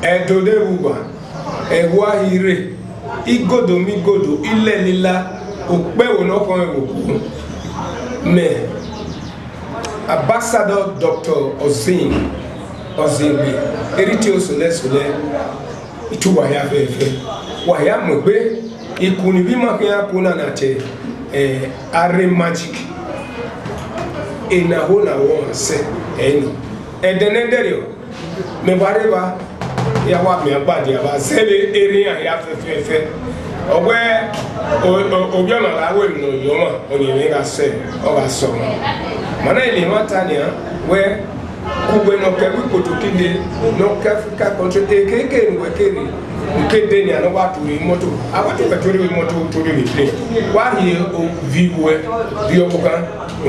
Edode Uba, Ewa Hire, Igodo Migodo, Ile Lila, Okpe Onokon Ewoku. Me, Ambassador Dr. Ozimbi, Eriti Osole Sole, Itu Waya Fefe, Waya Mogbe, Ikuni Bima Kenya Kuna Nache, Are Magic. Ina hona won se eni edenederio me bareba ya wa me agbade aba sele area ya fefefe ogwe obioma la we no yoma oni me ga se o ga so mana ile matania we kugbe no ke we potokide no ke Africa country keke nwe kere nkede ni anoba turi moto awatu ka turi moto turi ni play wa hi o viwe bi obuka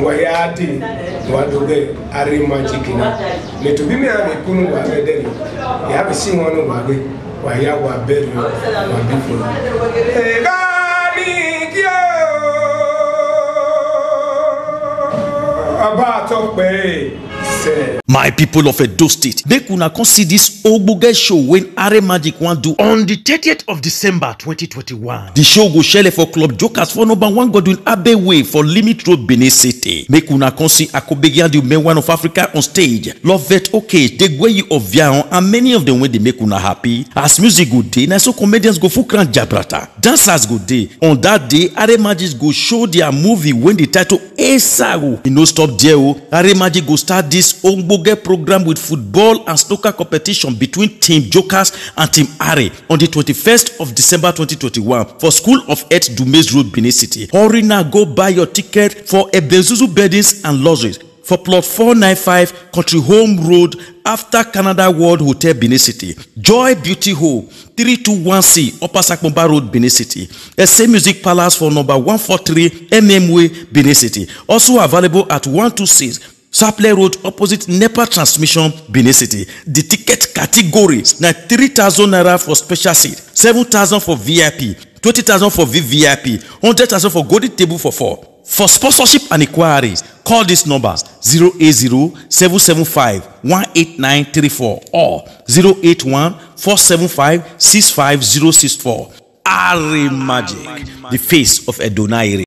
wayati wadoge Are Magic na metubi me ame kunu wa bedeni ya be si wonu wa be wa ya wa beri wa bifo gani kio aba to pe. My people of Edo State, make una come see this Ogboge show when Are Magic wan do on the 30th of December 2021. The show go shele for Club Jokers for number 1 Godwin Abbey for Limit Road, Benin City. Make una come see Akobegia the main one of Africa on stage, Lovett Okej, Degweyi of Viaon, and many of them when they make una happy. As music go day, na so comedians go full crown jabrata. Dancers go day. On that day, Are Magic go show their movie when the title Esaru. E no stop there. Are Magic go start this Ogboge program with football and snooker competition between Team Jokers and Team Are on the 21st of December 2021 for School of Earth, Dumes Road, Benin City. Hurry now, go buy your ticket for Ebezuzu Beddings and Lodges for plot 495 Country Home Road after Canada World Hotel, Benin City. Joy Beauty Hall 321C Upper Sakmomba Road, Benin City. SA Music Palace for number 143 MMW, Benin City. Also available at 126 Saple Road opposite NEPA Transmission, Benin City. The ticket categories na 3,000 naira for special seat, 7,000 for VIP, 20,000 for VVIP, 100,000 for golden table for 4. For sponsorship and inquiries, call these numbers 080-775-18934 or 081-475-65064. Are Magic, the face of Edo Naire.